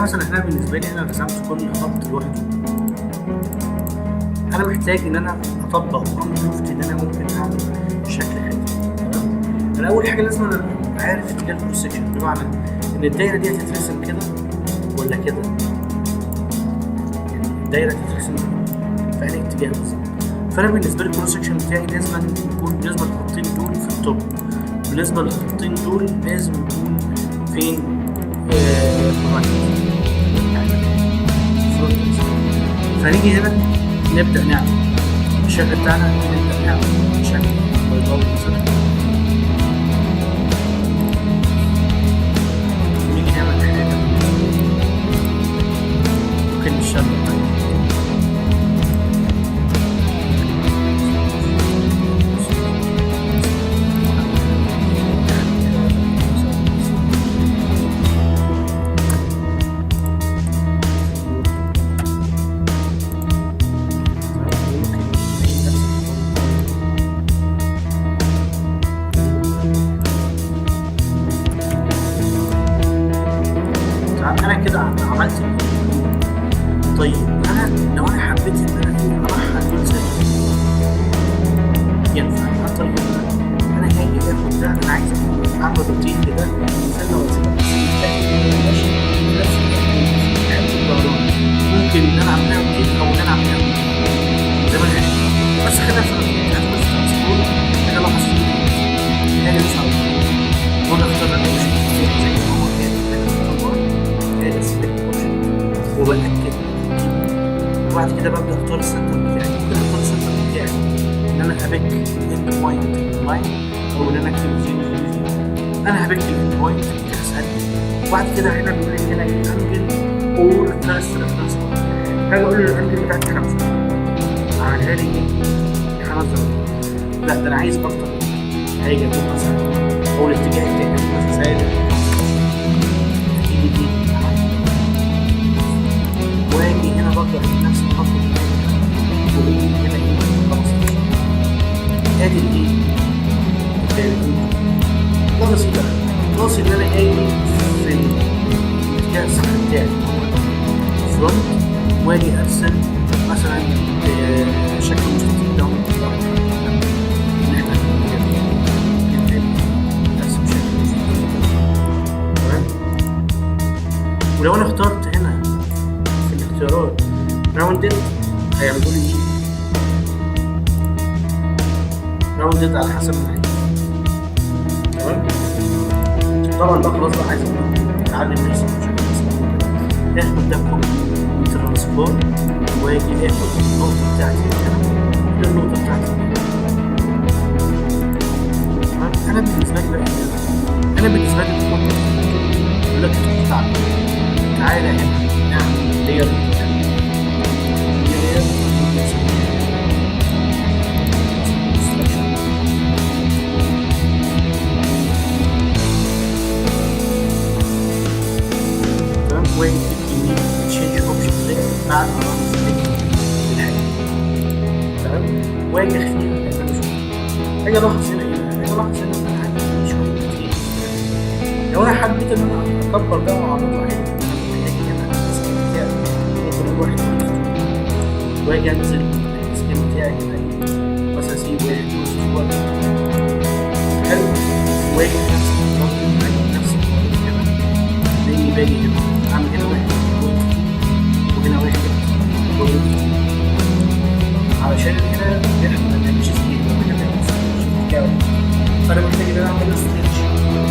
مثلا هنا بالنسبه لي انا رسمت كل خط لوحده. انا محتاج ان انا اطبق امر لوفت ان انا ممكن اعمل شكل حلو. تمام. انا اول حاجه لازم انا عارف اتجاه الكروس سكشن، بمعنى ان الدايره دي هتترسم كده ولا كده، يعني الدايره هتترسم في اي اتجاه بالظبط. فانا بالنسبه لي الكروس سكشن بتاعي لازم يكون بالنسبه للخطين دول في التوب، بالنسبه للخطين دول لازم يكون فين فنيجي هنا نبدا نعمل الشكل بتاعنا، نبدا نعمل شكل بيضاوي مثلا، ونيجي نعمل حاجه ممكن نشتغل عملت. طيب انا لو انا حبيت ان انا ارحل دول زي ينفع عن طريق انا هاجي اخد ده، انا عايز اعمل روتين كده سنه وسنه ممكن ان انا اعملها روتين او ان انا اعملها زي ما انا، بس خلينا في الترانسبورت انا لاحظ فيه حاجه مش عارف وانا اختار انا مش زي ما هو كده وبأكد، وبعد كده ببدأ اختار السنتر بتاعي. ممكن اختار السنتر بتاعي ان انا هبك الاند بوينت لاين او ان انا اكتب 0 انا هبك الاند بوينت اسهل. وبعد كده هنا بيقول لي هنا الانجل اور فيرست ريفرنس بوينت، هاجي اقول له الانجل بتاعتي 5 عملها لي 5 درجات. لا ده انا عايز اكتر، هاجي اقول مثلا او الاتجاه بتاعي مثلا سالب واجي هنا برضه في نفس الخطوه واقول هنا ايه 15 ادي الايه ناقص كده، ناقص ان انا جاي في الاتجاه الصح بتاعي فرونت واجي ارسم مثلا شكل مستطيل ده ان احنا ارسم شكل مستطيل. تمام. ولو انا اخترت هنا اختيارات راوندد هيعملوا لي ايه؟ راوندد على حسب العين. تمام. طبعا بقى خلاص بقى عايز اتعلم نفسي بشكل اسهل كده، اخد ده كله ترانسفورم واجي اخد النقطه بتاعتي هنا النقطه بتاعتي. انا بالنسبه لي بقى انا بالنسبه لي بقول لك تعالى هنا نعمل لير وين يمين تشينج اوبشن كليك بعد ما نسلكت الحاجه. تمام. واجي اخفيها اجي الاحظ هنا ايه؟ اجي الاحظ هنا ان انا عندي شويه كتير. لو انا حبيت ان انا اكبر ده واعرضه عادي هاجي هنا السكيم بتاعي ممكن اروح واجي انزل السكيم بتاعي هنا مثلا اسيب واحد حلو واجي نفس الطريقه كده لاني باجي هنا اعمل هنا واحد وهنا واحد علشان هنا ما نعملش سكيل وهنا ما نعملش سكيل، فانا محتاج ان انا اعمل ستريتش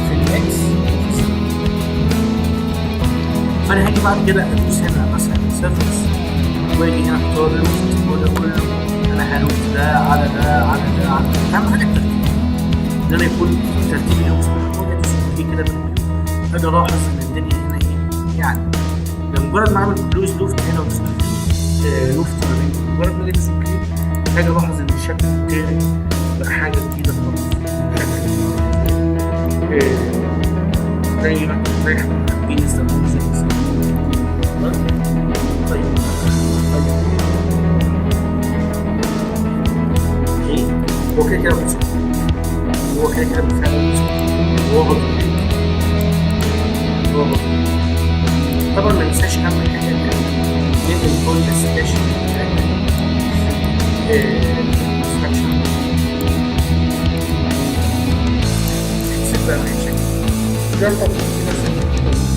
في الاكس. فانا هاجي بعد كده ادوس هنا مثلا سيرفيس واجي هنا اختار اللوفت واقول له انا هلوفت ده على ده على ده على ده. اهم حاجه الترتيب ان انا يكون ترتيب اللوفت واجي ادوس كده بالفيو اجي الاحظ ان الدنيا هنا ايه يعني بمجرد ما اعمل كلوز لوفت هنا ودوس لوفت ما بين مجرد ما ادوس كليك هاجي الاحظ ان الشكل بتاعي بقى حاجه جديده خالص. زي ما حابين نستخدمه زي طيب هو كده بتصور، هو كده بالفعل بتصور، هو غلط طبعا ما ننساش اهم حاجه ننقل كل السكاشن بتاعتنا instruction اكسب بقى معايا شكل ده طبعا في نفس